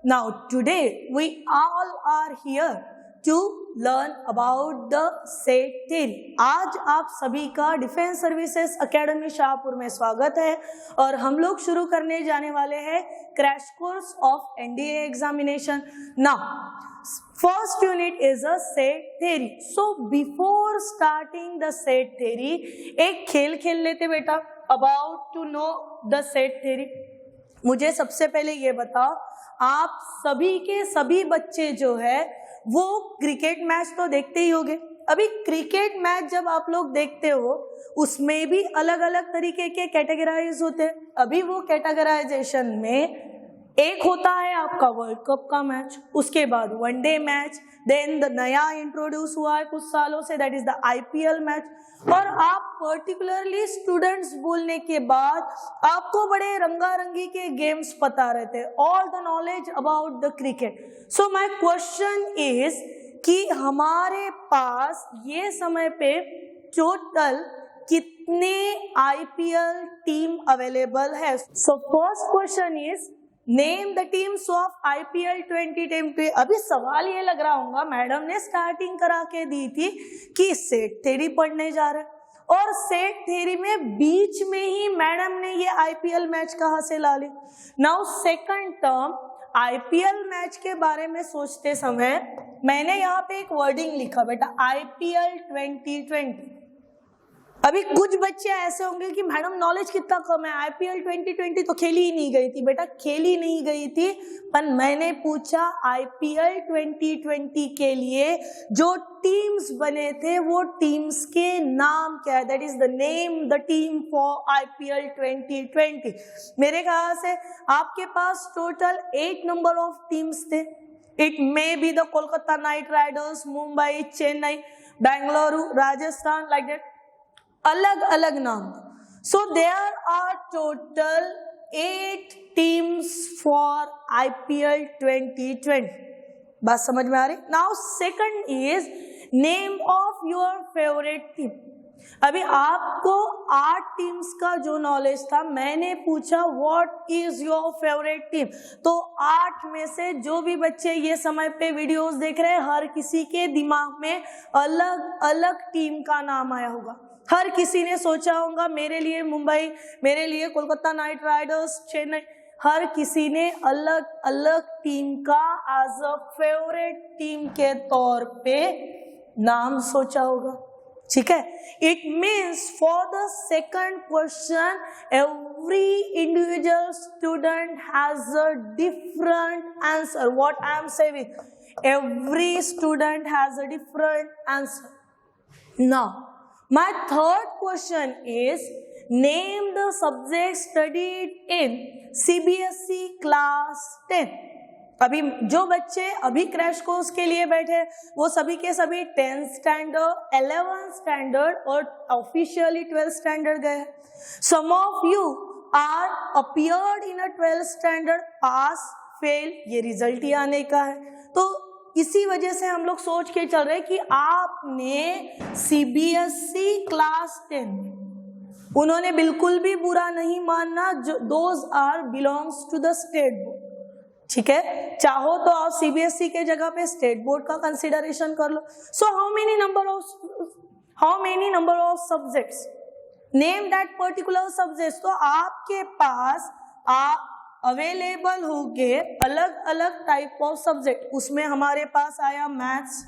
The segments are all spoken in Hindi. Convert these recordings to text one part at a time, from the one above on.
Now today we all are here to learn about the set theory. आज आप सभी का डिफेंस सर्विसेज एकेडमी शाहपुर में स्वागत है और हम लोग शुरू करने जाने वाले हैं crash course of NDA examination. Now first unit is a set theory. So before starting the set theory एक खेल खेल लेते बेटा, about to know the set theory. मुझे सबसे पहले ये बताओ, आप सभी के सभी बच्चे जो है वो क्रिकेट मैच तो देखते ही होंगे। अभी क्रिकेट मैच जब आप लोग देखते हो उसमें भी अलग अलग तरीके के कैटेगराइज होते हैं। अभी वो कैटेगराइजेशन में एक होता है आपका वर्ल्ड कप का मैच, उसके बाद वनडे मैच, देन द नया इंट्रोड्यूस हुआ है कुछ सालों से, that is the IPL match. और आप पर्टिकुलरली स्टूडेंट्स बोलने के बाद आपको बड़े रंगारंगी के गेम्स पता रहते हैं, all the knowledge about the cricket. So my question is कि हमारे पास ये समय पे टोटल कितने आईपीएल टीम अवेलेबल है। So first question is name the teams of IPL 2020। अभी सवाल ये लग रहा होगा मैडम ने स्टार्टिंग करा के दी थी कि सेट थ्योरी पढ़ने जा रहे हैं और सेट थ्योरी में बीच में ही मैडम ने ये आईपीएल मैच कहाँ से ला ली। Now second term, IPL match के बारे में सोचते समय मैंने यहाँ पे एक वर्डिंग लिखा बेटा, आईपीएल 2020। अभी कुछ बच्चे ऐसे होंगे कि मैडम नॉलेज कितना कम है, आईपीएल 2020 तो खेली ही नहीं गई थी। बेटा खेली नहीं गई थी, पर मैंने पूछा आईपीएल 2020 के लिए जो टीम्स बने थे वो टीम्स के नाम क्या है, that is the name the team for IPL 2020। मेरे ख्याल से आपके पास टोटल 8 नंबर ऑफ टीम्स थे। It may be the Kolkata Knight Riders, Mumbai, Chennai, Bengaluru, Rajasthan, like that, अलग अलग नाम। So there are total 8 teams for IPL 2020। बात समझ में आ रही? Now second is name of your favourite team. अभी आपको 8 टीम्स का जो नॉलेज था, मैंने पूछा what is your favourite team. तो 8 में से जो भी बच्चे ये समय पे वीडियोस देख रहे हैं, हर किसी के दिमाग में अलग अलग टीम का नाम आया होगा। हर किसी ने सोचा होगा मेरे लिए मुंबई, मेरे लिए कोलकाता नाइट राइडर्स, चेन्नई, हर किसी ने अलग अलग टीम का एज अ फेवरेट टीम के तौर पे नाम सोचा होगा। ठीक है, it means for the second question every individual student has a different answer. What I am saying, every student has a different answer. Now my third question is name the subject studied in CBSE class 10। अभी जो बच्चे अभी क्रैश कोर्स के लिए बैठे वो सभी के सभी 10th स्टैंडर्ड, 11th स्टैंडर्ड और ऑफिशियली 12th स्टैंडर्ड गए। Some of you are appeared in a 12th standard, pass fail ये रिजल्ट ही आने का है। तो इसी वजह से हम लोग सोच के चल रहे कि आपने सीबीएसई क्लास 10, उन्होंने बिल्कुल भी बुरा नहीं मानना, जो those are belongs to the state board. ठीक है, चाहो तो आप सीबीएसई के जगह पे स्टेट बोर्ड का कंसिडरेशन कर लो। So how many number of subjects, name that particular subjects. तो आपके पास अवेलेबल हो गए अलग अलग टाइप ऑफ सब्जेक्ट। उसमें हमारे पास आया मैथ्स,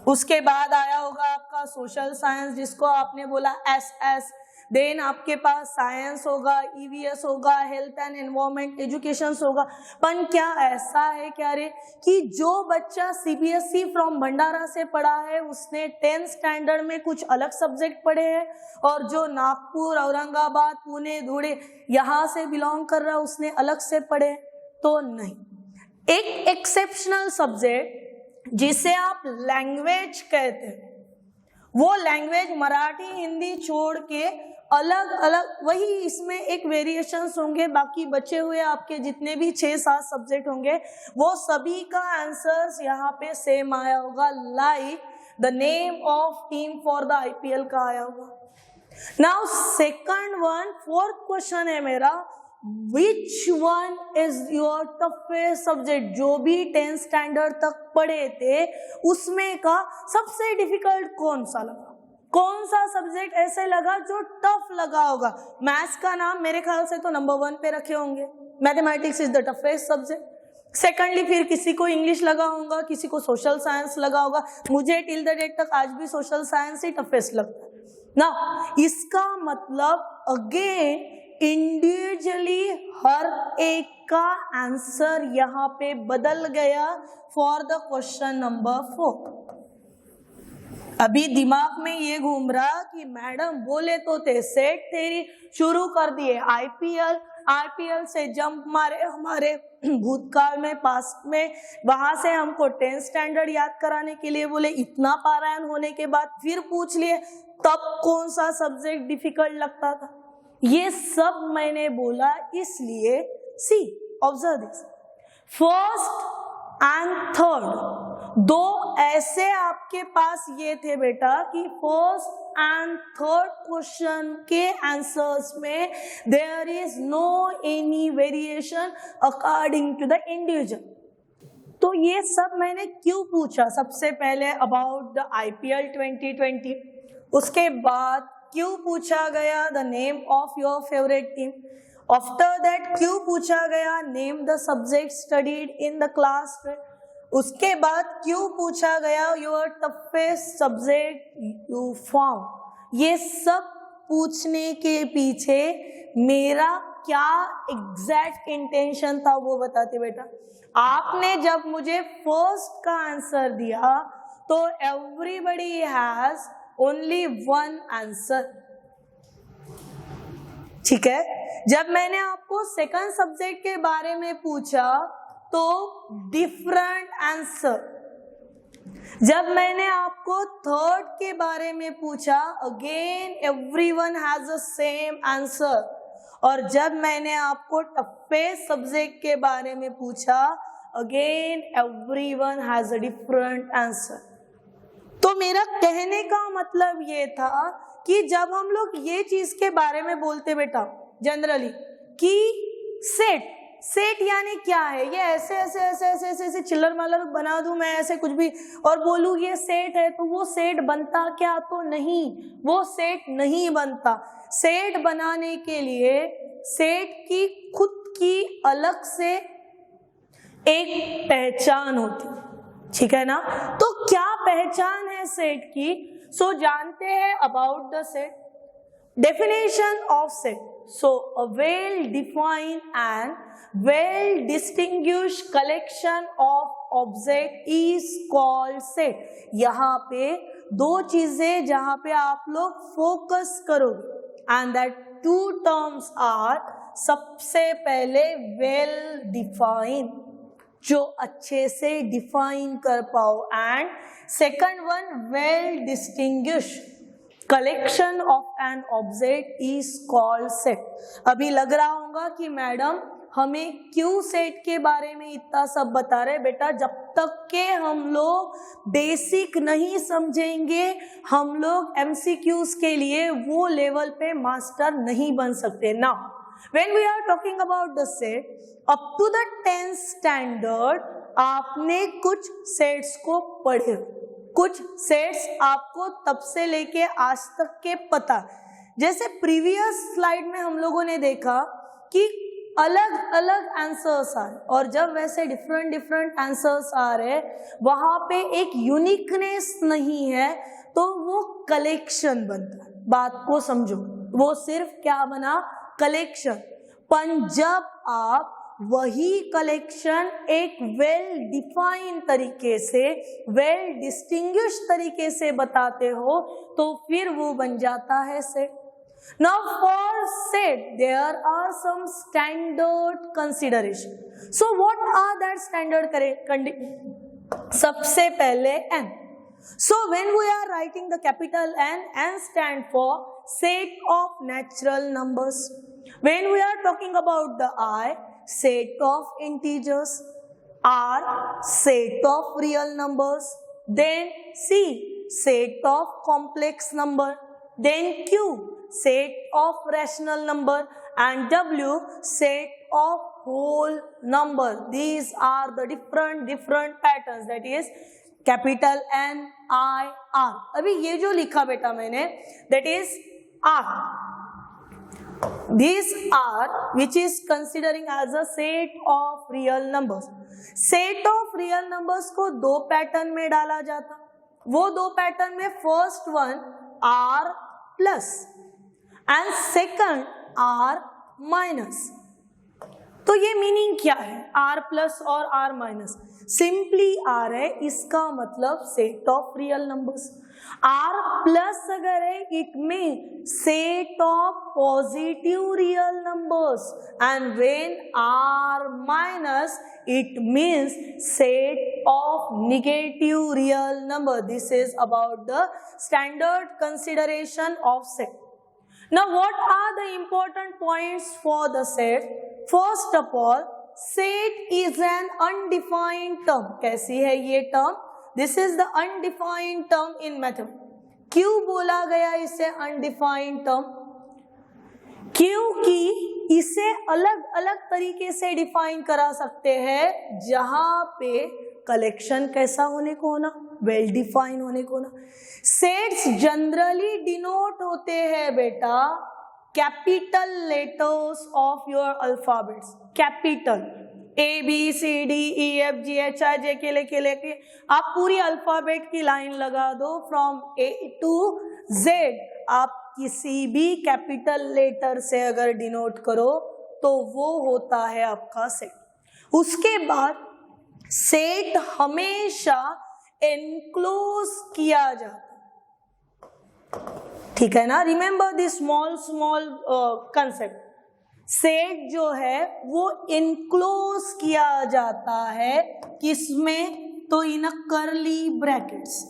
उसके बाद आया होगा आपका सोशल साइंस जिसको आपने बोला एसएस, देन आपके पास साइंस होगा, ईवीएस होगा, हेल्थ एंड एनवायरनमेंट एजुकेशन होगा। पर क्या ऐसा है क्या रे कि जो बच्चा सीबीएसई फ्रॉम भंडारा से पढ़ा है उसने 10th स्टैंडर्ड में कुछ अलग सब्जेक्ट पढ़े हैं, और जो नागपुर, औरंगाबाद, पुणे, धुले यहाँ से बिलोंग कर रहा है उसने अलग से पढ़े? तो नहीं। एक एक्सेप्शनल सब्जेक्ट जिसे आप लैंग्वेज कहते हैं, वो लैंग्वेज मराठी हिंदी छोड़ के अलग अलग, वही इसमें एक वेरिएशंस होंगे, बाकी बचे हुए आपके जितने भी 6-7 सब्जेक्ट होंगे वो सभी का आंसर्स यहाँ पे सेम आया होगा, like the name of team for the IPL का आया होगा। Now second one, fourth question है मेरा, which one is your toughest subject? जो भी 10th स्टैंडर्ड तक पढ़े थे उसमें का सबसे डिफिकल्ट कौन सा लगा? कौन सा सब्जेक्ट ऐसे लगा जो टफ लगा होगा? मैथ्स का नाम मेरे ख्याल से तो नंबर 1 पे रखे होंगे, mathematics is the toughest subject. Secondly फिर किसी को इंग्लिश लगा होगा, किसी को सोशल साइंस लगा होगा। मुझे टिल द डेट तक आज भी सोशल साइंस ही टफेस्ट लगता है ना। इसका मतलब अगेन इंडिविजुअली हर एक का आंसर यहाँ पे बदल गया फॉर द क्वेश्चन नंबर 4। अभी दिमाग में ये घूम रहा कि मैडम बोले तो थे सेट थ्योरी, शुरू कर दिए आईपीएल से जंप मारे हमारे भूतकाल में, पास्ट में, वहां से हमको 10th स्टैंडर्ड याद कराने के लिए बोले। इतना पारायण होने के बाद फिर पूछ लिए तब कौन सा सब्जेक्ट डिफिकल्ट लगता था। ये सब मैंने बोला इसलिए see observe this, first and third दो ऐसे आपके पास ये थे बेटा कि फर्स्ट एंड थर्ड क्वेश्चन के आंसर्स में there is no any variation according to the individual. तो ये सब मैंने क्यों पूछा? सबसे पहले अबाउट द आईपीएल 2020, उसके बाद क्यों पूछा गया the name of your favourite team, after that क्यों पूछा गया name the subject studied in the class, उसके बाद क्यों पूछा गया your toughest subject you found. ये सब पूछने के पीछे मेरा क्या एग्जैक्ट इंटेंशन था वो बताते बेटा। आपने जब मुझे फर्स्ट का आंसर दिया तो everybody has only one answer, ठीक है। जब मैंने आपको सेकंड सब्जेक्ट के बारे में पूछा तो डिफरेंट आंसर। जब मैंने आपको थर्ड के बारे में पूछा again everyone has the same answer. और जब मैंने आपको टफेस्ट सब्जेक्ट के बारे में पूछा again everyone has a different answer. तो मेरा कहने का मतलब ये था कि जब हम लोग ये चीज के बारे में बोलते बेटा जनरली कि सेट यानी क्या है, ये ऐसे चिल्लर मालर बना दूं मैं ऐसे कुछ भी और बोलूं ये सेट है, तो वो सेट बनता क्या? तो नहीं, वो सेट नहीं बनता। सेट बनाने के लिए सेट की खुद की अलग से एक पहचान होती, ठीक है ना। तो क्या पहचान है सेट की? सो जानते हैं about the set, definition of set. So a well defined and well distinguished collection of object is called set. यहाँ पे दो चीजें जहाँ पे आप लोग फोकस करोगे and that two terms are, सबसे पहले well defined, जो अच्छे से डिफाइन कर पाओ, and second one well distinguished collection of an object is called set. अभी लग रहा होगा कि मैडम हमें क्यों सेट के बारे में इतना सब बता रहे बेटा, जब तक के हम लोग बेसिक नहीं समझेंगे हम लोग एमसीक्यूज के लिए वो लेवल पे मास्टर नहीं बन सकते ना। When we are talking about the set, up to the 10th standard आपने कुछ सेट्स को पढ़े, कुछ सेट्स आपको तब से लेके आज तक के पता। जैसे प्रीवियस स्लाइड में हम लोगों ने देखा कि अलग अलग आंसर्स आ रहे, और जब वैसे डिफरेंट आंसर्स आ रहे वहां पे एक यूनिकनेस नहीं है तो वो कलेक्शन बनता है। बात को समझो, वो सिर्फ क्या बना? कलेक्शन। पर जब आप वही कलेक्शन एक वेल डिफाइन तरीके से, वेल डिस्टिंग्विश तरीके से बताते हो तो फिर वो बन जाता है set. Now for set there are some standard consideration. So what are that standard condition? सबसे पहले N. So when we are writing the capital N stand for set of natural numbers. When we are talking about the I, set of integers. R, set of real numbers. Then C, set of complex number. Then Q, set of rational number. And W, set of whole number. These are the different patterns, that is capital N I R. अभी ये जो लिखा बेटा मैंने, that is R. These are which is considering as a set of real numbers. Set of real numbers को दो पैटर्न में डाला जाता. वो दो पैटर्न में first one R plus and second R minus. तो ये मीनिंग क्या है R प्लस और R माइनस? सिंपली R है, इसका मतलब set of real numbers. R plus अगर है it mean set of positive real numbers, and when R minus it means set of negative real number. This is about the standard consideration of set. Now what are the important points for the set? First of all, set is an undefined term. कैसी है ये term? This is the undefined term in mathematics. क्यों बोला गया इसे undefined term? क्योंकि इसे अलग अलग तरीके से डिफाइन करा सकते हैं, जहां पे कलेक्शन कैसा होने को होना, वेल डिफाइन होने को होना. सेट्स जनरली डिनोट होते हैं बेटा capital letters of your alphabets. Capital A B C D E F G H I J K L M N O P आप पूरी अल्फाबेट की लाइन लगा दो फ्रॉम A टू Z. आप किसी भी कैपिटल लेटर से अगर डिनोट करो तो वो होता है आपका सेट. उसके बाद सेट हमेशा एनक्लोज किया जाता, ठीक है ना. Remember this small concept. Set जो है वो एनक्लोज किया जाता है किसमें? तो इन अ कर्ली ब्रैकेट्स.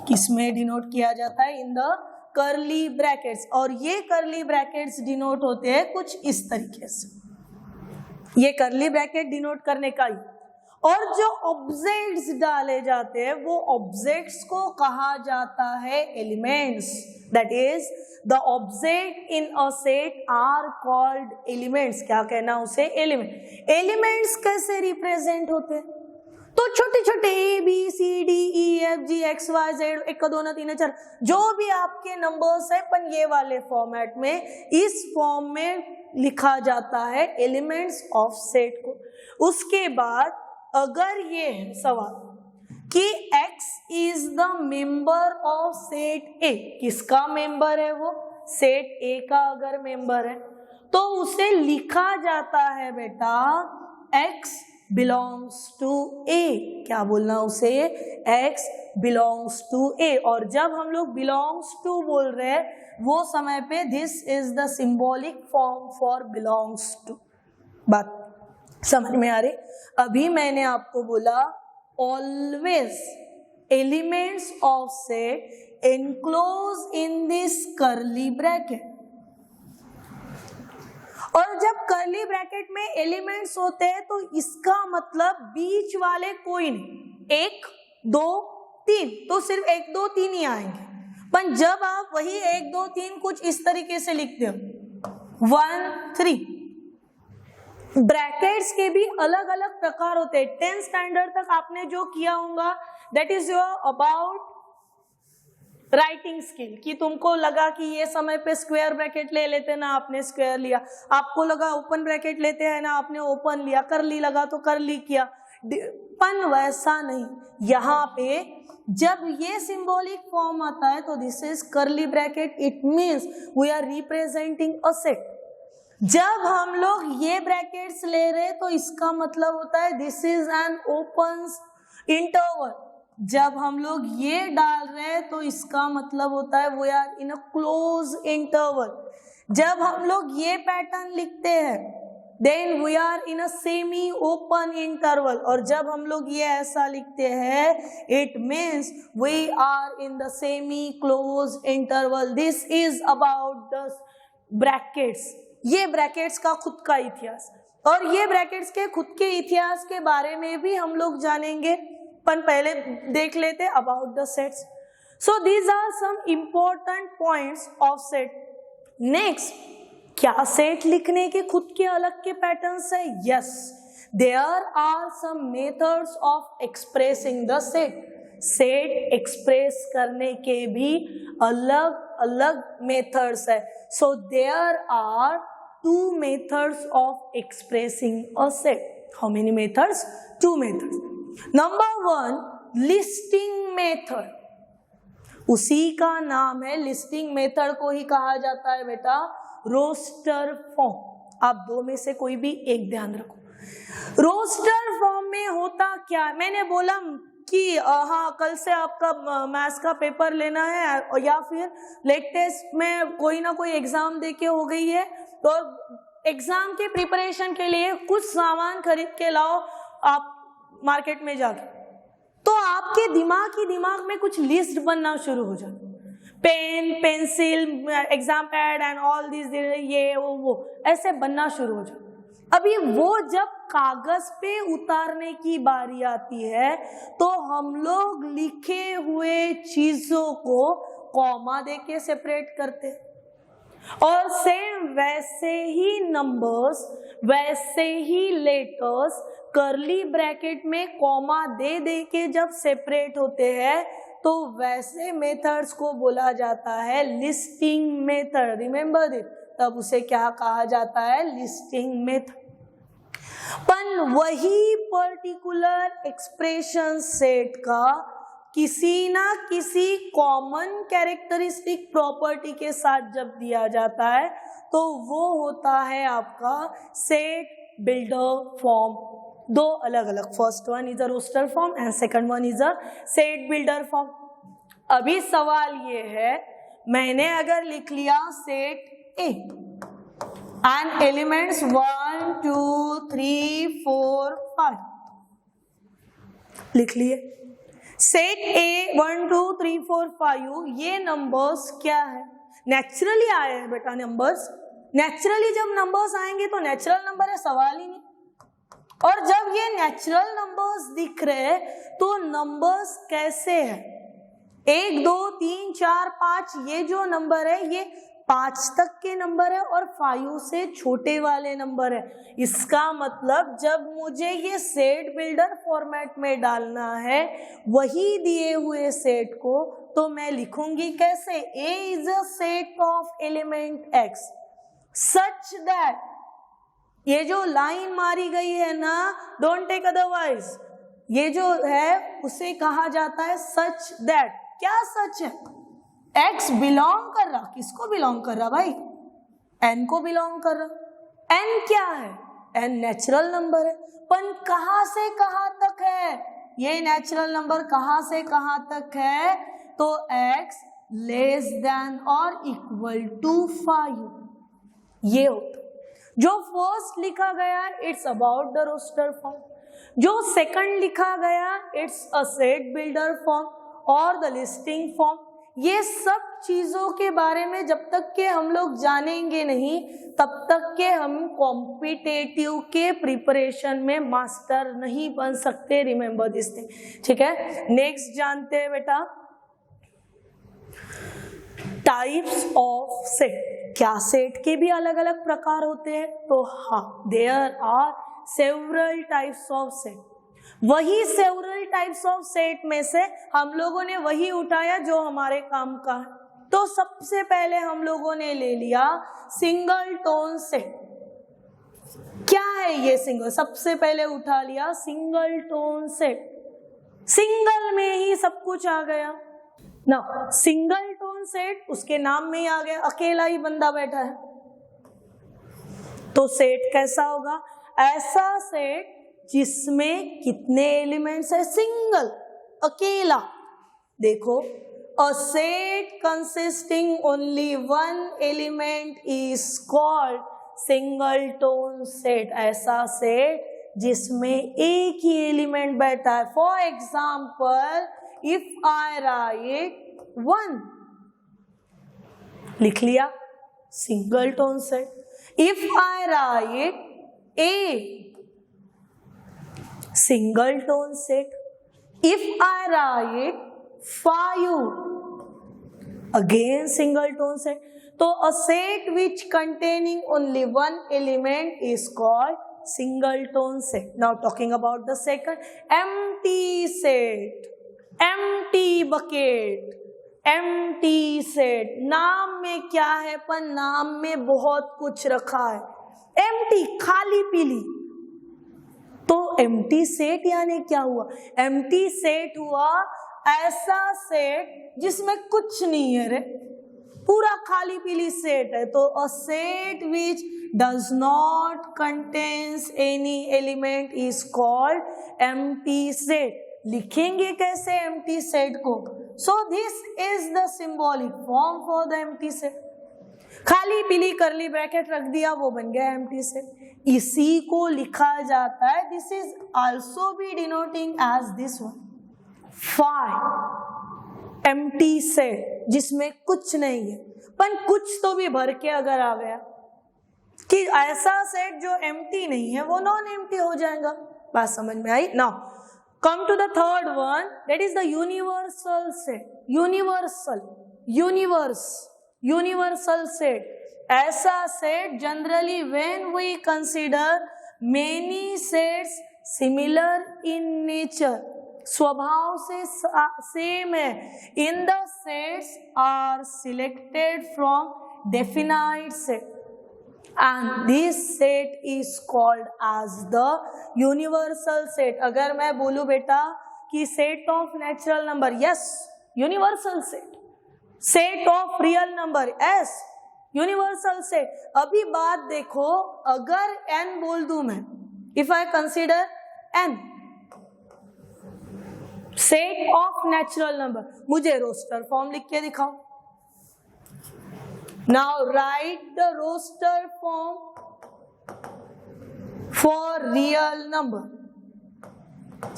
किसमें डिनोट किया जाता है? In the curly brackets. और ये कर्ली ब्रैकेट्स डिनोट होते हैं कुछ इस तरीके से. ये कर्ली ब्रैकेट डिनोट करने का ही. और जो ऑब्जेक्ट्स डाले जाते हैं वो ऑब्जेक्ट्स को कहा जाता है elements. That is the object in a set are called elements. क्या कहना उसे? एलिमेंट. एलिमेंट्स कैसे रिप्रेजेंट होते हैं? तो छोटे छोटे A B C D E F G X Y Z 1 2 3 4 जो भी आपके नंबर्स है, पर ये वाले फॉर्मेट में, इस फॉर्म में लिखा जाता है एलिमेंट्स ऑफ सेट को. उसके बाद अगर ये है सवाल कि X is the member of set A, किसका मेंबर है वो? सेट A का अगर मेंबर है तो उसे लिखा जाता है बेटा X belongs to A. क्या बोलना उसे? X belongs to A. और जब हम लोग belongs to बोल रहे हैं वो समय पे this is the symbolic form for belongs to. बात समझ में आ रही? अभी मैंने आपको बोला always elements of set enclosed in this curly bracket. और जब कर्ली ब्रैकेट में एलिमेंट्स होते हैं तो इसका मतलब बीच वाले कोई नहीं. 1 2 3 तो सिर्फ 1 2 3 ही आएंगे. पर जब आप वही 1 2 3 कुछ इस तरीके से लिखते हो 1 3, ब्रैकेट्स के भी अलग अलग प्रकार होते हैं. 10th स्टैंडर्ड तक आपने जो किया होगा that is your about writing skill. कि तुमको लगा कि ये समय पे स्क्वायर ब्रैकेट ले लेते ना, आपने स्क्वायर लिया. आपको लगा ओपन ब्रैकेट लेते हैं ना, आपने ओपन लिया. करली लगा तो करली किया. पण वैसा नहीं. यहाँ पे जब ये सिंबॉलिक फॉर्म आता है तो this is curly bracket. It means we are representing a set. जब हम लोग ये ब्रैकेट्स ले रहे तो इसका मतलब होता है this is an open interval. जब हम लोग ये डाल रहे हैं तो इसका मतलब होता है we are in a close interval. जब हम लोग ये पैटर्न लिखते हैं then we are in a semi open interval. और जब हम लोग ये ऐसा लिखते हैं it means we are in the semi close interval. This is about the brackets. ये ब्रैकेट्स का खुद का इतिहास, और ये ब्रैकेट्स के खुद के इतिहास के बारे में भी हम लोग जानेंगे. पर पहले देख लेते about the sets. So these are some important points of set. Next क्या सेट लिखने के खुद के अलग के पैटर्न्स है? Yes, there are some methods of expressing the set. Set express करने के भी अलग अलग मेथड्स है। So there are 2 methods of expressing a set. How many methods? 2 methods. Number 1, listing method. उसी का नाम है, लिस्टिंग मेथड को ही कहा जाता है बेटा रोस्टर फॉर्म। आप 2 में से कोई भी एक ध्यान रखो। रोस्टर फॉर्म में होता क्या? मैंने बोला कि हाँ, कल से आपका मैथ्स का पेपर लेना है या फिर लेटेस्ट में कोई ना कोई एग्जाम देके हो गई है, तो एग्जाम के प्रिपरेशन के लिए कुछ सामान खरीद के लाओ आप मार्केट में जाके, तो आपके दिमाग में कुछ लिस्ट बनना शुरू हो जाए। Pen, pencil, exam pad and all this, ये वो ऐसे बनना शुरू हो जाए। अभी वो जब कागज पे उतारने की बारी आती है तो हम लोग लिखे हुए चीजों को कॉमा देके सेपरेट करते हैं, और सेम वैसे ही नंबर्स, वैसे ही लेटर्स कर्ली ब्रैकेट में कॉमा दे दे के जब सेपरेट होते हैं तो वैसे मेथड्स को बोला जाता है लिस्टिंग मेथड। रिमेंबर दिस, तब उसे क्या कहा जाता है? Listing method. पर वही पर्टिकुलर एक्सप्रेशन सेट का किसी ना किसी कॉमन कैरेक्टरिस्टिक प्रॉपर्टी के साथ जब दिया जाता है तो वो होता है आपका सेट बिल्डर फॉर्म। 2 अलग अलग, first one is a roster form and second one is a set builder form. अभी सवाल ये है, मैंने अगर लिख लिया सेट ए एंड एलिमेंट्स 1 2 3 4 5 लिख लिए। सेट ए 1 2 3 4 5, ये नंबर्स क्या है? नेचुरली आए हैं बेटा नंबर्स। नेचुरली जब नंबर्स आएंगे तो नेचुरल नंबर है, सवाल ही नहीं। और जब ये नेचुरल नंबर्स दिख रहे हैं तो नंबर्स कैसे है? 1 2 3 4 5, ये जो नंबर है ये 5 तक के नंबर है और 5 से छोटे वाले नंबर है। इसका मतलब जब मुझे ये सेट बिल्डर फॉर्मेट में डालना है वही दिए हुए सेट को, तो मैं लिखूंगी कैसे? A is a set of element X such that, ये जो लाइन मारी गई है ना, डोंट टेक अदरवाइज, ये जो है उसे कहा जाता है सच दैट। क्या सच है? X बिलोंग कर रहा, किसको बिलोंग कर रहा भाई? N को बिलोंग कर रहा। N क्या है? N नेचुरल नंबर है, पर कहां से कहां तक है? ये नेचुरल नंबर कहां से कहां तक है? तो X लेस देन और इक्वल टू 5, ये होता। जो फर्स्ट लिखा गया it's about the roster form, जो सेकंड लिखा गया it's a set builder form और द लिस्टिंग फॉर्म। ये सब चीजों के बारे में जब तक के हम लोग जानेंगे नहीं तब तक के हम कॉम्पिटेटिव के प्रिपरेशन में मास्टर नहीं बन सकते। रिमेंबर दिस थिंग, ठीक है। नेक्स्ट जानते हैं बेटा टाइप्स ऑफ सेट। क्या सेट के भी अलग अलग प्रकार होते हैं? तो हाँ, there are several types of set. वही सेवरल टाइप्स ऑफ सेट में से हम लोगों ने वही उठाया जो हमारे काम का है। तो सबसे पहले हम लोगों ने ले लिया सिंगल टोन सेट। क्या है ये सिंगल? सबसे पहले उठा लिया सिंगल टोन सेट। सिंगल में ही सब कुछ आ गया ना, सिंगल टोन सेट उसके नाम में ही आ गया, अकेला ही बंदा बैठा है। तो सेट कैसा होगा? ऐसा सेट जिसमें कितने एलिमेंट्स है? सिंगल, अकेला। देखो, अ set consisting only 1 element is called single tone set. ऐसा सेट जिसमें एक ही एलिमेंट बैठा है। For example, if I right 1, लिख लिया single tone set. If I right A, single tone set. If I write 5, again single tone set. तो a set which containing only one element is called singleton set. Now talking about the second, empty set, empty bucket, empty set. नाम में क्या है, पर नाम में बहुत कुछ रखा है। empty खाली पीली, तो empty set यानी क्या हुआ? empty set हुआ ऐसा सेट जिसमें कुछ नहीं है रे, पूरा खाली पीली सेट है। तो a set which does not contains any element is called empty set. लिखेंगे कैसे empty set को? So this is the symbolic form for the empty set. खाली पीली करली ब्रैकेट रख दिया, वो बन गया empty set। इसी को लिखा जाता है, this is also be denoting as this one, phi, empty set, जिसमें कुछ नहीं है, पर कुछ तो भी भर के अगर आ गया कि ऐसा सेट जो एम्प्टी नहीं है वो नॉन एम्प्टी हो जाएगा। बात समझ में आई? Now come to the third one, that is the universal set. Universal set ऐसा set generally when we consider many sets similar in nature, स्वभाव से सेम है, in the sets are selected from definite set and this set is called as the universal set. अगर मैं बोलूं बेटा कि set of natural number, yes, universal set. set of real number, yes, universal set. अभी बात देखो, अगर n बोल दूं मैं, if I consider n set of natural number, मुझे रोस्टर फॉर्म लिख के दिखाओ। Now write the roster form for real number.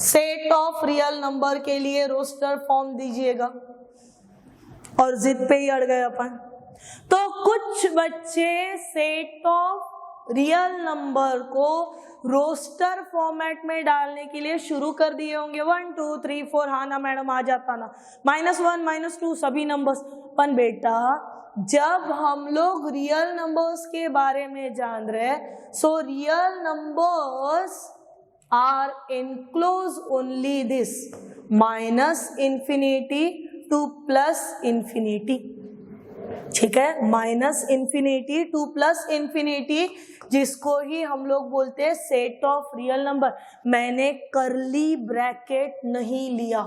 Set of real number के लिए रोस्टर फॉर्म दीजिएगा, और जिद पे ही अड़ गए अपन। तो कुछ बच्चे सेट ऑफ रियल नंबर को रोस्टर फॉर्मेट में डालने के लिए शुरू कर दिए होंगे, 1 2 3 4, हाँ ना मैडम आ जाता ना, -1 -2 सभी नंबर्स। पर बेटा जब हम लोग रियल नंबर्स के बारे में जान रहे, so real numbers are inclose only this -infinity to +infinity. ठीक है, -इंफिनिटी टू +इंफिनिटी, जिसको ही हम लोग बोलते हैं सेट ऑफ रियल नंबर। मैंने करली ब्रैकेट नहीं लिया।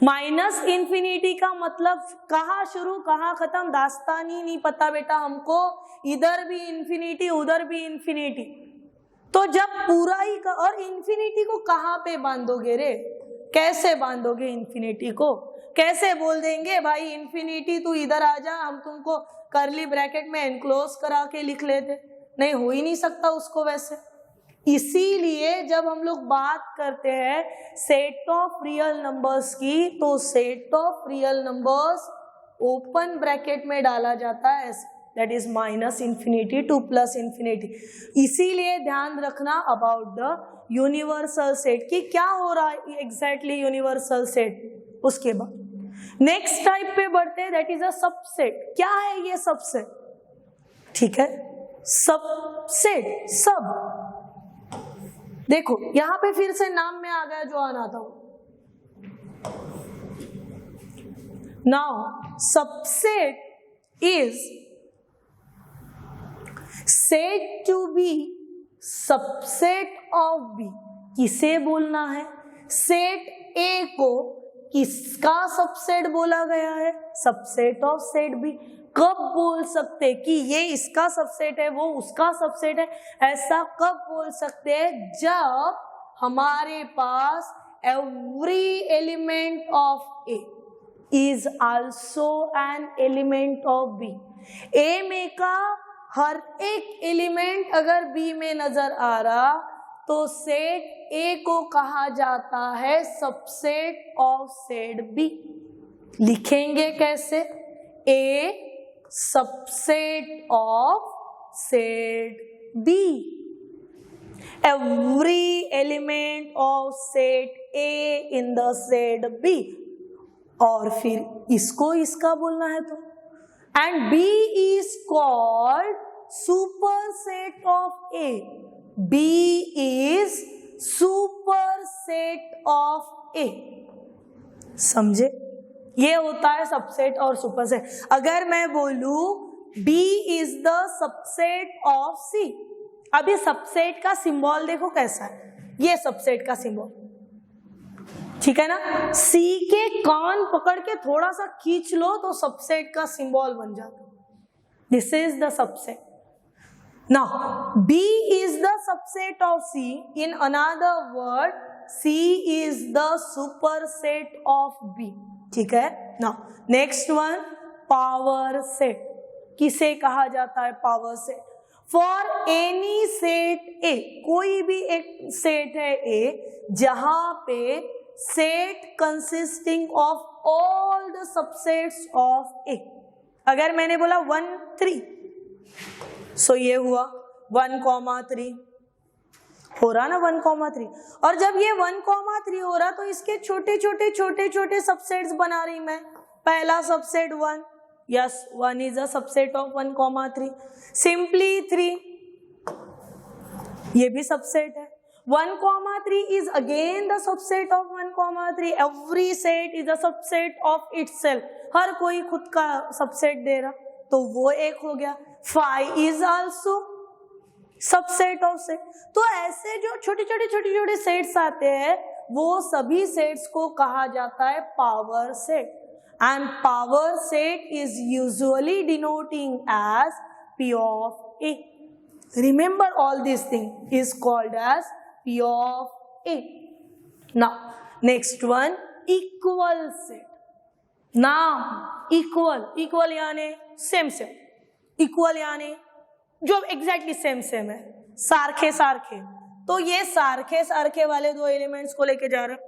-इंफिनिटी का मतलब कहाँ शुरू कहाँ खत्म दास्तान ही नहीं पता बेटा हमको, इधर भी इंफिनिटी उधर भी इंफिनिटी। तो जब पूरा ही और इंफिनिटी को कहाँ पे बांधोगे रे, कैसे बांधोगे इंफिनिटी को? कैसे बोल देंगे भाई इंफिनिटी तू इधर आ जा, हम तुमको करली ब्रैकेट में एनक्लोज करा के लिख लेते? नहीं, हो ही नहीं सकता उसको वैसे। इसीलिए जब हम लोग बात करते हैं सेट ऑफ रियल नंबर्स की, तो set of real numbers open bracket में डाला जाता है, that is -infinity to +infinity. इसीलिए ध्यान रखना अबाउट द यूनिवर्सल सेट कि क्या हो रहा है एग्जैक्टली यूनिवर्सल सेट। उसके बाद नेक्स्ट टाइप पे बढ़ते हैं, दैट इज अ सबसेट। क्या है ये सबसेट? ठीक है, सबसेट, सब देखो यहां पे फिर से नाम में आ गया जो आना था। Now subset is said to be subset of B. किसे बोलना है? सेट ए को किसका सबसेट बोला गया है? Subset of set B. कब बोल सकते कि ये इसका सबसेट है वो उसका सबसेट है? ऐसा कब बोल सकते हैं? जब हमारे पास every element of A is also an element of B. A में का हर एक एलिमेंट अगर बी में नजर आ रहा तो सेट ए को कहा जाता है सबसेट ऑफ सेट बी। लिखेंगे कैसे? A subset of set B. Every element of set A in the set B. और फिर इसको इसका बोलना है तो and B is called superset of A. B is superset of A. समझे? ये होता है सबसेट और सुपरसेट। अगर मैं बोलूं B is the subset of C, अब ये सबसेट का सिंबल देखो कैसा है, ये सबसेट का सिंबल, ठीक है ना। C के कान पकड़ के थोड़ा सा खींच लो तो सबसेट का सिंबल बन जाता है। This is the subset. Now, B is the subset of C. In another word, C is the superset of B. ठीक है? Now, next one, power set. किसे कहा जाता है power set? For any set A, कोई भी एक सेट है A, जहां पे set consisting of all the subsets of A. अगर मैंने बोला 1, 3, सो ये हुआ 1,3 हो रहा ना 1,3, और जब ये 1,3 हो रहा तो इसके छोटे छोटे सबसेट्स बना रही मैं। पहला subset 1, yes 1 is a subset of 1,3, simply 3 ये भी सबसेट है। 1,3 is again the subset of 1,3. Every set is a subset of itself. हर कोई खुद का सबसेट दे रहा तो वो एक हो गया। 5 is also subset of set. तो ऐसे जो छोटे सेट्स आते हैं वो सभी सेट्स को कहा जाता है power set, and power set is usually denoting as P of A. Remember all these things is called as P of A. Now next one, equal set. नाम इक्वल यानी सेम, इक्वल यानी जो एग्जैक्टली सेम है, सारखे। तो ये सारखे वाले दो एलिमेंट्स को लेके जा रहे हैं,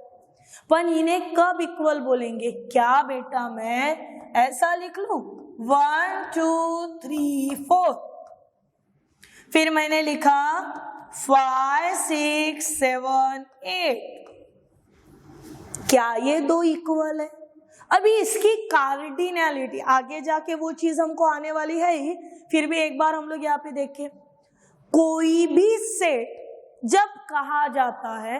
पर इन्हें कब इक्वल बोलेंगे? क्या बेटा मैं ऐसा लिख लूं 1, 2, 3, 4, फिर मैंने लिखा 5, 6, 7, 8, क्या ये दो इक्वल है? अभी इसकी कार्डिनैलिटी आगे जाके वो चीज हमको आने वाली है ही, फिर भी एक बार हम लोग यहाँ पे देखें। कोई भी सेट जब कहा जाता है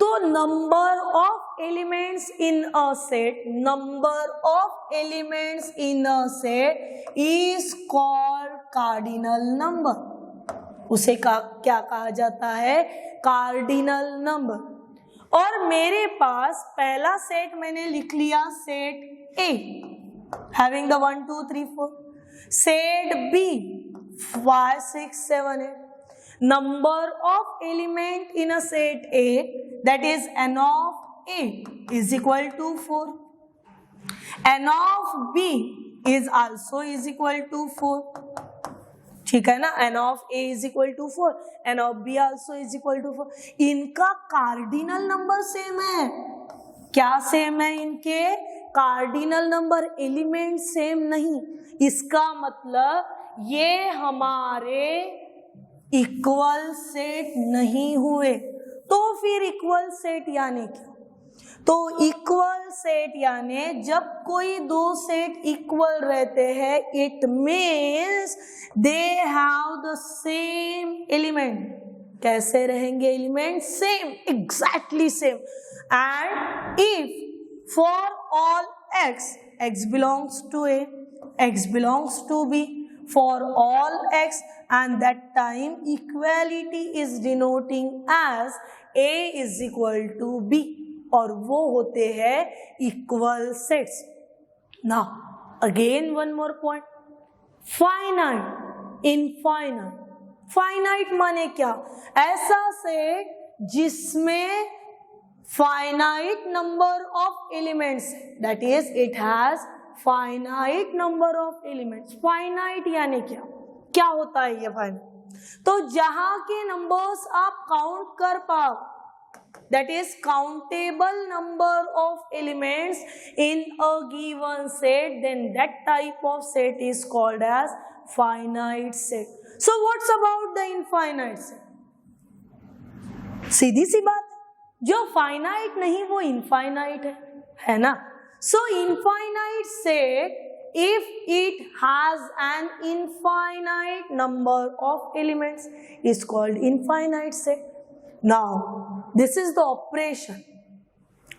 तो number of elements in a set is called cardinal number. उसे क्या कहा जाता है? Cardinal number. और मेरे पास पहला सेट मैंने लिख लिया set A having the 1, 2, 3, 4, set B 5, 6, 7, 8. Number of element in a set A, that is n of A is equal to 4. n of B is also is equal to 4. ठीक है ना, n of A is equal to 4, n of B also is equal to 4. इनका कार्डिनल नंबर सेम है। क्या सेम है? इनके कार्डिनल नंबर, एलिमेंट सेम नहीं। इसका मतलब ये हमारे इक्वल सेट नहीं हुए। तो फिर इक्वल सेट यानी क्या? तो इक्वल सेट यानी जब कोई दो सेट इक्वल रहते हैं, it means they have the same element. कैसे रहेंगे element? Same, exactly same. And if for all x belongs to A, x belongs to B, for all x, and that time equality is denoting as A is equal to B, और वो होते हैं equal sets. Now again one more point, finite, infinite. Finite माने क्या? ऐसा सेट जिसमें finite number of elements, that is it has finite number of elements. Finite यानी क्या होता है ये फाइनाइट? तो जहां के नंबर्स आप काउंट कर पाओ, that is countable number of elements in a given set, then that type of set is called as finite set. So what's about the infinite set? सीधी सी बात, जो फाइनाइट नहीं वो इनफाइनाइट है ना? So infinite set if it has an infinite number of elements is called infinite set. Now this is the operation,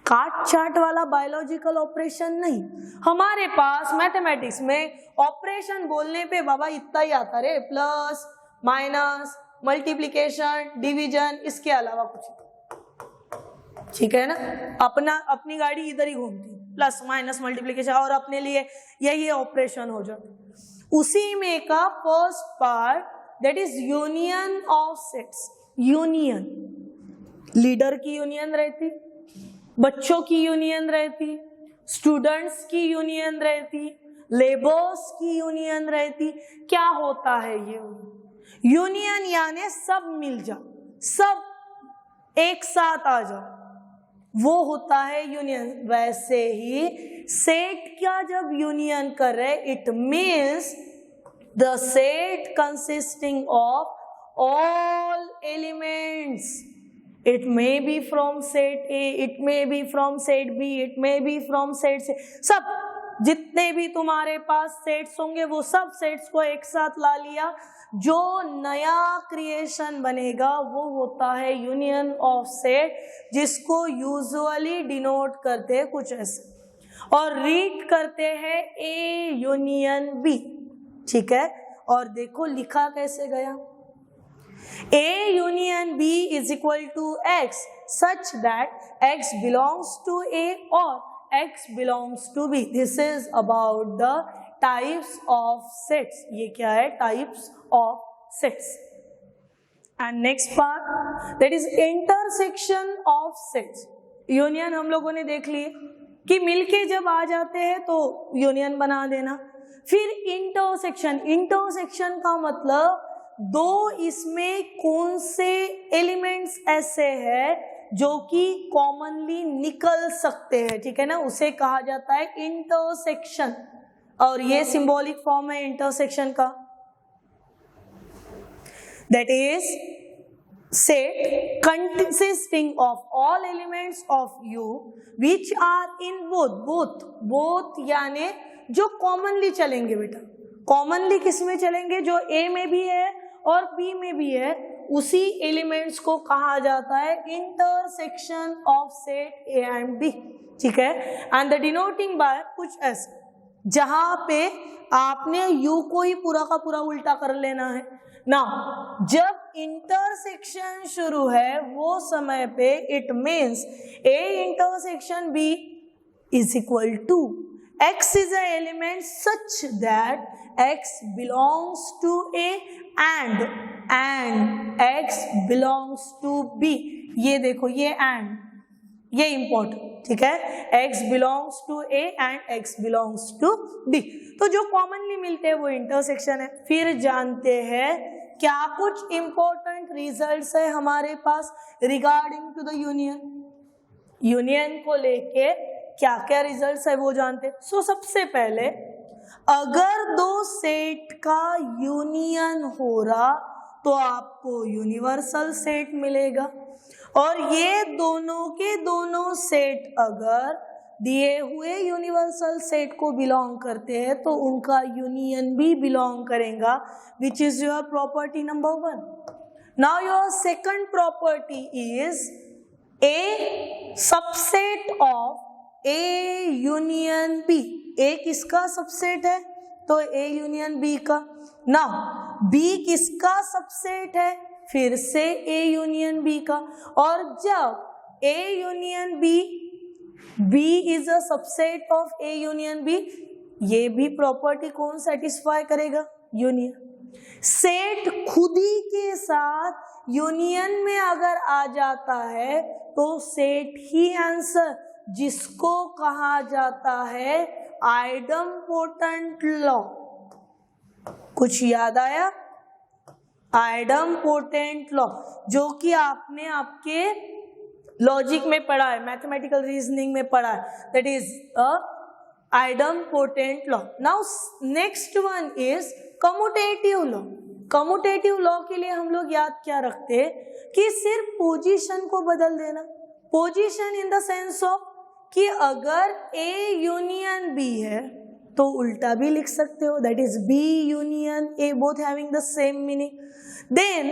काट चाट वाला बायोलॉजिकल ऑपरेशन नहीं. हमारे पास मैथमेटिक्स में ऑपरेशन बोलने पे बाबा इतना ही आता रे, प्लस माइनस मल्टीप्लिकेशन डिवीजन, इसके अलावा कुछ नहीं. ठीक है ना, अपनी गाड़ी इधर ही घूमती, प्लस माइनस मल्टीप्लिकेशन, और अपने लिए यही ऑपरेशन हो जाता. उसी में का first part that is union of sets. Union, leader की यूनियन रहती, बच्चों की यूनियन रहती, स्टूडेंट्स की यूनियन रहती, लेबर्स की यूनियन रहती. क्या होता है ये यूनियन? यानी सब मिल जाओ, सब एक साथ आ जाओ, वो होता है यूनियन. वैसे ही सेट क्या जब यूनियन कर रहे, it means the set consisting of all elements. It may be from set A, it may be from set B, it may be from set C. सब जितने भी तुम्हारे पास सेट्स होंगे वो सब सेट्स को एक साथ ला लिया. जो नया क्रिएशन बनेगा वो होता है यूनियन ऑफ सेट, जिसको यूजुअली डिनोट करते हैं कुछ ऐसे और रीड करते हैं A यूनियन B. ठीक है, और देखो लिखा कैसे गया. A union B is equal to X such that X belongs to A or X belongs to B. This is about the types of sets. ये क्या है? Types of sets. And next part that is intersection of sets. Union हम लोगों ने देख लिए कि मिलके जब आ जाते हैं तो यूनियन बना देना. फिर इंटरसेक्शन. इंटरसेक्शन का मतलब दो इसमें कौन से एलिमेंट्स ऐसे हैं जो कि कॉमनली निकल सकते हैं. ठीक है ना, उसे कहा जाता है इंटरसेक्शन. और ये सिंबॉलिक फॉर्म है इंटरसेक्शन का. That is set consisting of all elements of U which are in both यानी जो कॉमनली चलेंगे. बेटा कॉमनली किस में चलेंगे? जो ए में भी है और बी में भी है, उसी एलिमेंट्स को कहा जाता है intersection of set A and B. ठीक है, एंड द डिनोटिंग बाय कुछ ऐसे, जहां पे आपने यू को ही पूरा का पूरा उल्टा कर लेना है ना. जब इंटरसेक्शन शुरू है वो समय पे it means A intersection B is equal to X is an element such that X belongs to A and X belongs to B. ये देखो ये and, ये important. ठीक है, X belongs to A and X belongs to B. तो जो कॉमनली मिलते हैं वो इंटरसेक्शन है. फिर जानते हैं क्या कुछ इंपॉर्टेंट रिजल्ट्स है हमारे पास regarding to the union. Union को लेके क्या क्या रिजल्ट्स है वो जानते. सो सबसे पहले अगर दो सेट का यूनियन हो रहा तो आपको यूनिवर्सल सेट मिलेगा. और ये दोनों के दोनों सेट अगर दिए हुए यूनिवर्सल सेट को बिलोंग करते हैं तो उनका यूनियन भी बिलोंग करेगा, which is your property number 1. Now your second property is a subset of A union B. A किसका सबसेट है? तो ए यूनियन बी का. नाउ बी किसका सबसेट है? फिर से ए यूनियन बी का. और जब A union B is a subset of A union B, ये भी प्रॉपर्टी कौन सेटिस्फाई करेगा? यूनियन. सेट खुद ही के साथ यूनियन में अगर आ जाता है तो सेट ही आंसर, जिसको कहा जाता है आइडम्पोटेंट लॉ. कुछ याद आया? आइडम्पोटेंट लॉ, जो कि आपने आपके लॉजिक में पढ़ा है, मैथमेटिकल रीजनिंग में पढ़ा है. That is a idempotent law. Now next one is commutative law. Commutative law के लिए हम लोग याद क्या रखते हैं कि सिर्फ पोजीशन को बदल देना. Position in the sense of कि अगर ए यूनियन बी है तो उल्टा भी लिख सकते हो, that is B union A, both having the same meaning. Then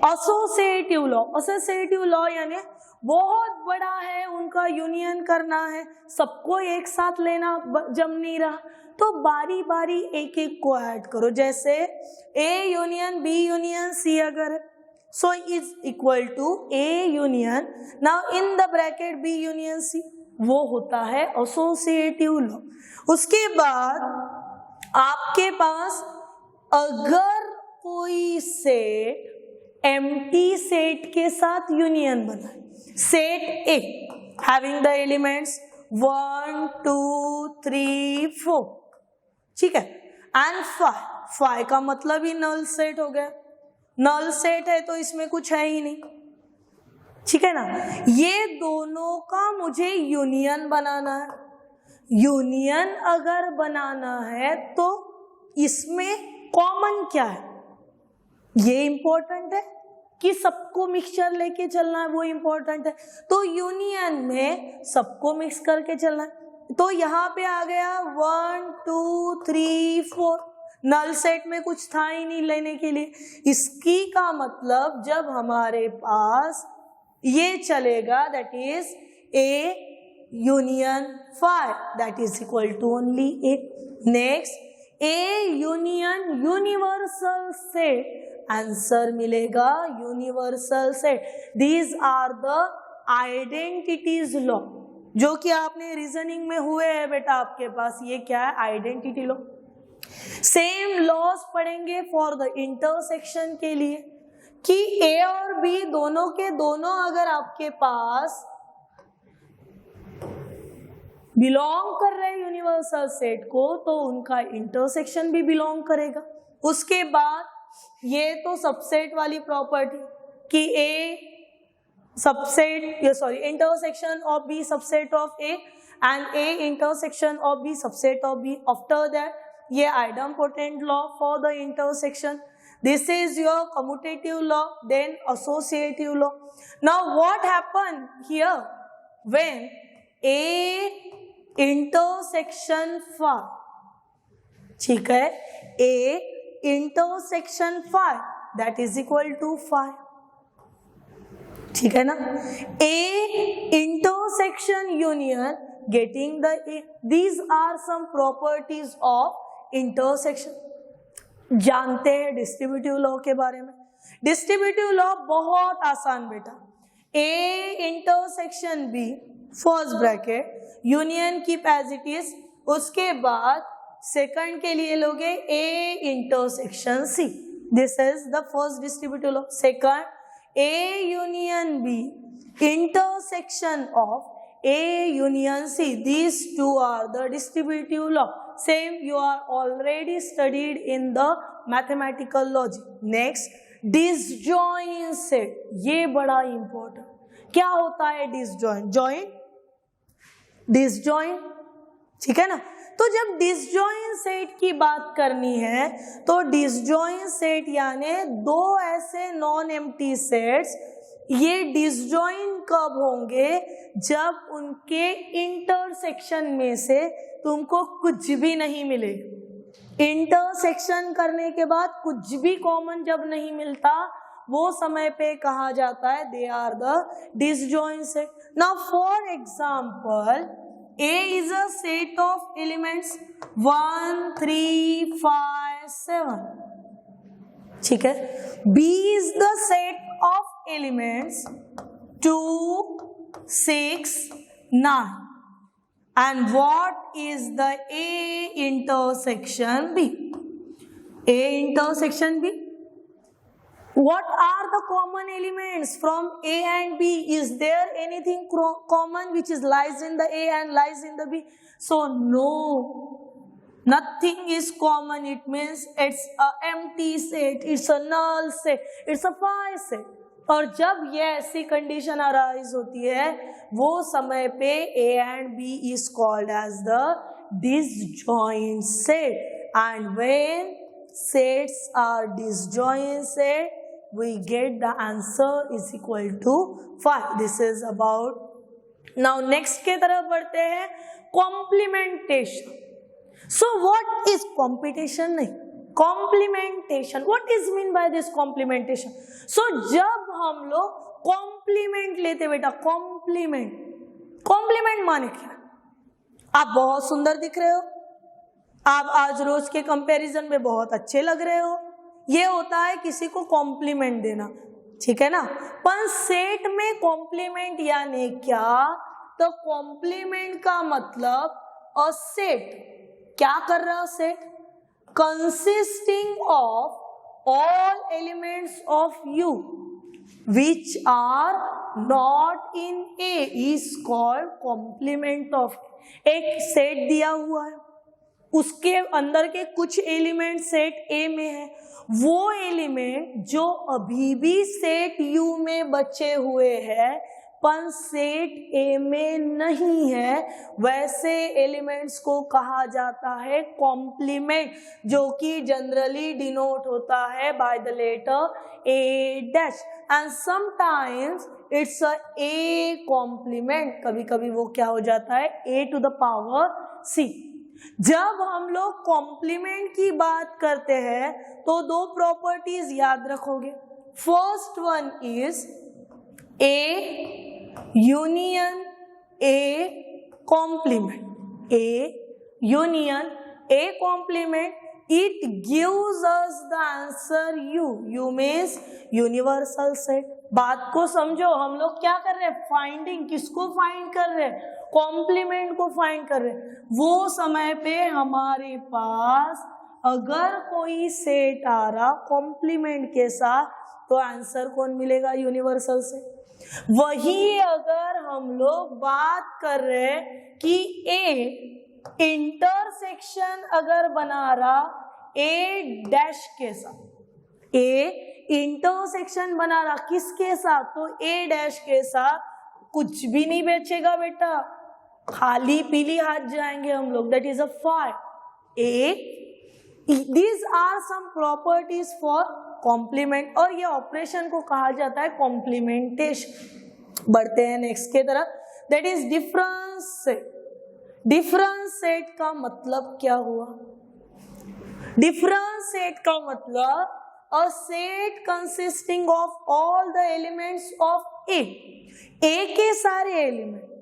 associative law. Associative law यानी बहुत बड़ा है, उनका यूनियन करना है, सबको एक साथ लेना जम नहीं रहा, तो बारी बारी एक एक को ऐड करो. जैसे A union B union C अगर, so is equal to A union, now in the bracket B union C, वो होता है एसोसिएटिव लॉ. उसके बाद आपके पास अगर कोई सेट एम्प्टी सेट के साथ यूनियन बना, set A having the elements 1 2 3 4, ठीक है, एंड 5 का मतलब ही नल सेट हो गया. नल सेट है तो इसमें कुछ है ही नहीं, ठीक है ना. ये दोनों का मुझे यूनियन बनाना है. यूनियन अगर बनाना है तो इसमें कॉमन क्या है, ये इंपॉर्टेंट है कि सबको मिक्सचर लेके चलना है, वो इंपॉर्टेंट है. तो यूनियन में सबको मिक्स करके चलना है. तो यहाँ पे आ गया 1 2 3 4, नल सेट में कुछ था ही नहीं लेने के लिए. इसकी का मतलब जब हमारे पास ये चलेगा, that is A union 5, that is equal to only A. Next A union universal set, answer मिलेगा universal set. These are the identities law, जो कि आपने रीजनिंग में हुए हैं बेटा आपके पास. ये क्या है, आइडेंटिटी लॉ. सेम लॉस पढ़ेंगे फॉर द इंटरसेक्शन के लिए, कि ए और बी दोनों के दोनों अगर आपके पास बिलोंग कर रहे हैं यूनिवर्सल सेट को, तो उनका इंटरसेक्शन भी बिलोंग करेगा. उसके बाद ये तो सबसेट वाली प्रॉपर्टी कि A subset, intersection of B subset of A and A intersection of B subset of B. After that ये idempotent law for the intersection. This is your commutative law, then associative law. Now what happened here when A intersection phi, ठीक है, A intersection phi that is equal to phi, ठीक है ना. A intersection union getting the A. These are some properties of intersection. जानते हैं डिस्ट्रीब्यूटिव लॉ के बारे में. डिस्ट्रीब्यूटिव लॉ बहुत आसान बेटा. A intersection B first bracket union keep as it is, उसके बाद सेकंड के लिए लोगे A intersection C. This is the first distributive law. Second A union B intersection of A union C. These two are the distributive law. Same you are already studied in the mathematical logic. Next, disjoint set. ये बड़ा important. क्या होता है disjoint? Disjoint, ठीक है ना. तो जब disjoint set की बात करनी है तो disjoint set यानी दो ऐसे नॉन एम्प्टी सेट्स, ये डिसजॉइन कब होंगे, जब उनके इंटरसेक्शन में से तुमको कुछ भी नहीं मिले. इंटरसेक्शन करने के बाद कुछ भी कॉमन जब नहीं मिलता, वो समय पे कहा जाता है they are the disjoin set. Now for example A is a set of elements 1 3 5 7, ठीक है. B is the set of elements 2 6 9, and what is the A intersection B? A intersection B. What are the common elements from A and B? Is there anything common which is lies in the A and lies in the B? So no, nothing is common. It means it's a empty set, it's a null set, it's a phi set. और जब ये ऐसी कंडीशन अराइज होती है, वो समय पे A and B is called as the disjoint set. And when sets are disjoint set, we get the answer is equal to phi. This is about. Now next के तरफ बढ़ते हैं, complementation. So what is competition? नहीं, complementation. What is mean by this complementation? So जब हम लोग कॉम्प्लीमेंट लेते बेटा, कॉम्प्लीमेंट माने क्या? आप बहुत सुंदर दिख रहे हो, आप आज रोज के कंपैरिजन में बहुत अच्छे लग रहे हो, ये होता है किसी को कॉम्प्लीमेंट देना, ठीक है ना. पर सेट में कॉम्प्लीमेंट यानी क्या? तो कॉम्प्लीमेंट का मतलब अ सेट क्या कर रहा है? Set consisting of all elements of U which are not in A is called complement of. एक सेट दिया हुआ है, उसके अंदर के कुछ एलिमेंट सेट ए में है, वो एलिमेंट जो अभी भी सेट यू में बचे हुए हैं पर सेट ए में नहीं है, वैसे एलिमेंट्स को कहा जाता है कॉम्प्लीमेंट, जो कि जनरली डिनोट होता है by the letter A dash and sometimes it's a A complement. कभी कभी वो क्या हो जाता है? A to the power C. जब हम लोग कॉम्प्लीमेंट की बात करते हैं तो दो प्रॉपर्टीज याद रखोगे. First one is A union A complement. A union A complement, it gives us the answer u. u means universal set. बात को समझो, हम लोग क्या कर रहे हैं? फाइंडिंग. किसको फाइंड कर रहे हैं? कॉम्प्लीमेंट को फाइंड कर रहे हैं. वो समय पे हमारे पास अगर कोई सेट आ रहा कॉम्प्लीमेंट के साथ तो आंसर कौन मिलेगा? यूनिवर्सल से. वही अगर हम लोग बात कर रहे हैं कि ए इंटरसेक्शन अगर बना रहा ए डैश के साथ, ए इंटरसेक्शन बना रहा किसके साथ? तो ए डैश के साथ, कुछ भी नहीं बेचेगा बेटा, खाली पीली हाथ जाएंगे हम लोग. That is a five. A these are some properties for complement और ये ऑपरेशन को कहा जाता है कॉम्प्लीमेंटेशन. बढ़ते हैं नेक्स्ट के तरफ. That is difference set. Difference set का मतलब क्या हुआ? डिफरेंस सेट का मतलब a set consisting of all the elements of A. A के सारे element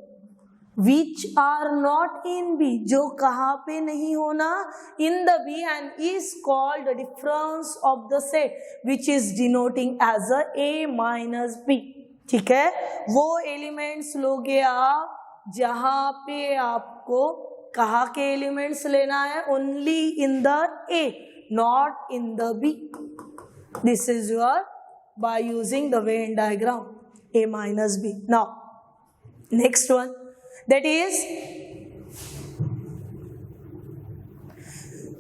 which are not in B, जो कहाँ पे नहीं होना? In the B, and is called the difference of the set which is denoting as a A minus B. ठीक है, वो एलिमेंट्स लोगे आप जहां पे आपको कहाँ के एलिमेंट्स लेना है? Only in the A, not in the B. This is your by using the Venn diagram a minus b. Now next one, that is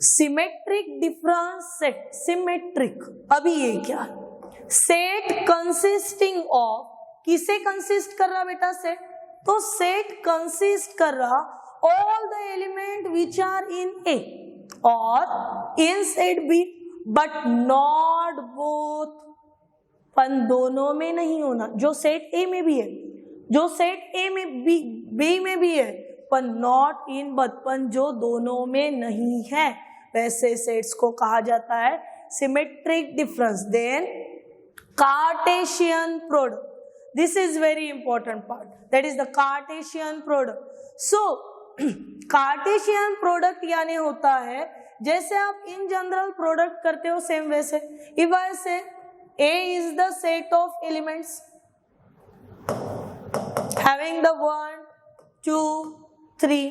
symmetric difference set. Symmetric, अभी ये क्या? सेट कंसिस्टिंग ऑफ, किसे कंसिस्ट कर रहा बेटा? सेट. तो सेट कंसिस्ट कर रहा all the element which are in A और in set B, but not both. पन दोनों में नहीं होना. जो सेट ए में भी है, जो सेट ए में बी में भी है, पर नॉट इन बचपन जो दोनों में नहीं है, वैसे सेट्स को कहा जाता है symmetric difference. Then Cartesian product. This is very important part, that is the Cartesian product. So Cartesian product यानी होता है जैसे आप इन जनरल प्रोडक्ट करते हो सेम वैसे. इफ आई से A is the set of elements having the 1, 2, 3.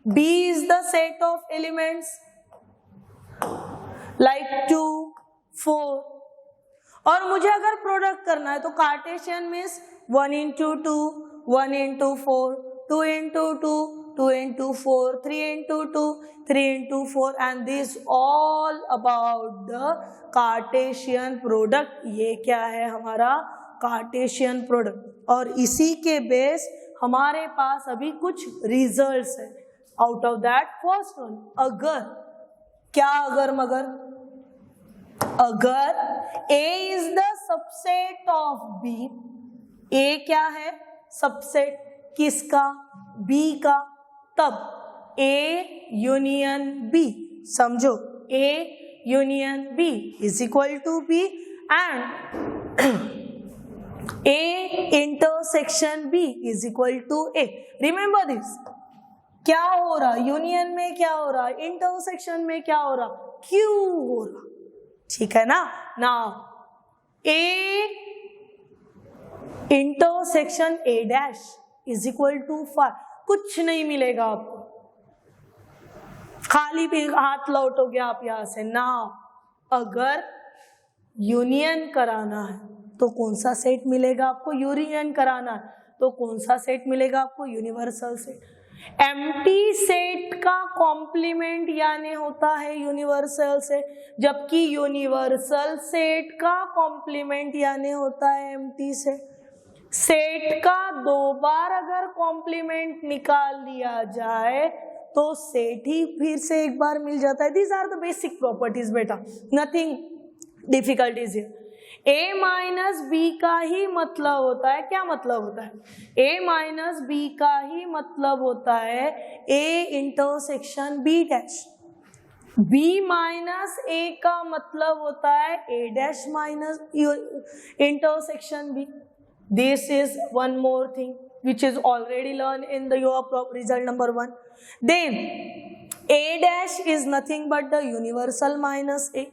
B is the set of elements like 2, 4. और मुझे अगर प्रोडक्ट करना है तो Cartesian means 1 into 2, 1 into 4, 2 into 2, 2 into 4, 3 into 2, 3 into 4, and this all about the Cartesian product. ये क्या है? हमारा कार्टेशियन प्रोडक्ट. और इसी के बेस हमारे पास अभी कुछ रिजल्ट्स है. Out of that first one, अगर क्या? अगर मगर, अगर A is the subset of B. A क्या है? सबसेट किसका? B का. तब A union B. समझो, A union B is equal to B and A intersection B is equal to A. Remember this. क्या हो रहा, यूनियन में क्या हो रहा, इंटरसेक्शन में क्या हो रहा, Q हो रहा, ठीक है ना. Now A intersection A dash is equal to 5. कुछ नहीं मिलेगा आपको, खाली भी हाथ लौटोगे आप यहां से. नाउ अगर यूनियन कराना है तो कौन सा सेट मिलेगा आपको, यूनियन कराना है तो कौन सा सेट मिलेगा आपको, यूनिवर्सल सेट. एम्प्टी सेट का कॉम्प्लीमेंट यानी होता है यूनिवर्सल सेट, जबकि यूनिवर्सल सेट का कॉम्प्लीमेंट यानी होता है एम्प्टी सेट. सेट का 2 बार अगर कॉम्प्लीमेंट निकाल लिया जाए तो सेट ही फिर से एक बार मिल जाता है. These are the basic properties बेटा, nothing difficult is here. A minus B का ही मतलब होता है, क्या मतलब होता है, A माइनस बी का ही मतलब होता है A intersection B dash. B minus A का मतलब होता है A dash minus intersection B. This is one more thing which is already learned in the your result number 1. Then A dash is nothing but the universal minus A.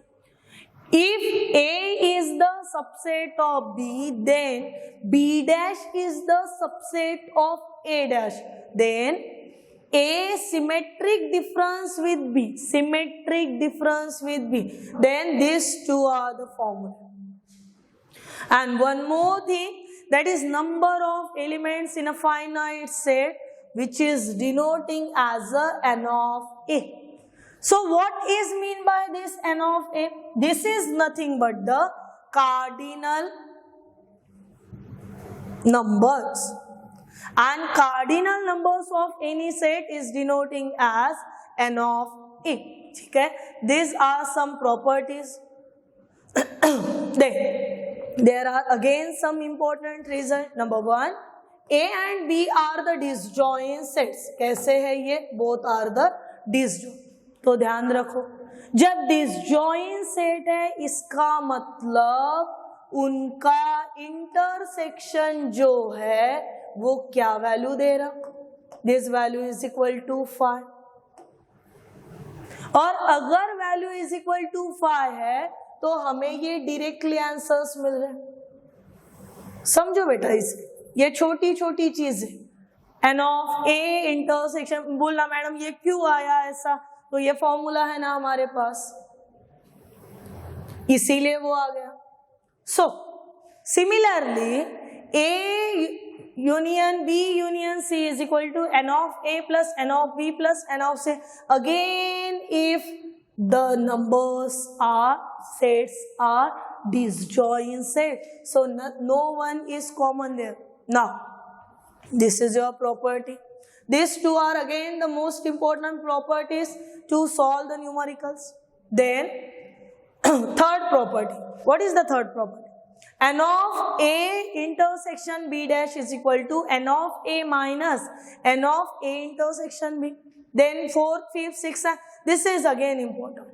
If A is the subset of B, then B dash is the subset of A dash. Then A symmetric difference with B, symmetric difference with B. Then these two are the formula. And one more thing, that is number of elements in a finite set, which is denoting as a n of A. So what is mean by this n of A? This is nothing but the cardinal numbers, and cardinal numbers of any set is denoting as n of A. ठीक है, these are some properties. There are again some important result. Number 1, A and B are the disjoint sets. कैसे है ये, both are the disjoint. तो ध्यान रखो, जब डिसजॉइंट सेट है इसका मतलब उनका इंटरसेक्शन जो है वो क्या वैल्यू दे रहा, this value is equal to 5. और अगर वैल्यू इज इक्वल टू 5 है तो हमें ये डायरेक्टली आंसर्स मिल रहे हैं. समझो बेटा, इसके ये छोटी छोटी चीजें, एन ऑफ ए इंटरसेक्शन. बोलना मैडम ये क्यों आया ऐसा, तो ये फॉर्मूला है ना हमारे पास, इसीलिए वो आ गया. So similarly A union B union C is equal to n of A plus n of B plus n of C. Again, if the numbers are sets are disjoint set, so no one is common there. Now this is your property. These two are again the most important properties to solve the numericals. Then third property. What is the third property? N of A intersection B dash is equal to n of A minus n of A intersection B. Then 4th, 5th, 6th. This is again important.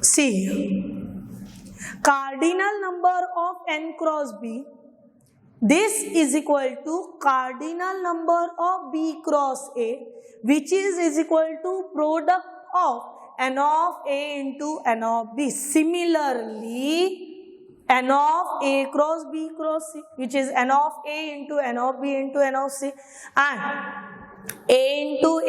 See here. Cardinal number of n cross B. This is equal to cardinal number of B cross A, which is equal to product of n of A into n of B. Similarly, n of A cross B cross C, which is n of A into n of B into n of C, and A into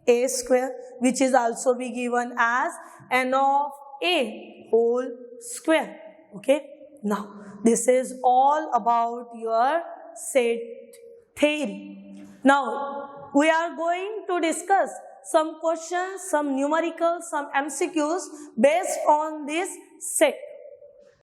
A square, which is also be given as n of A whole square. Okay, now this is all about your set theory. Now we are going to discuss some questions, some numericals, some MCQs based on this set.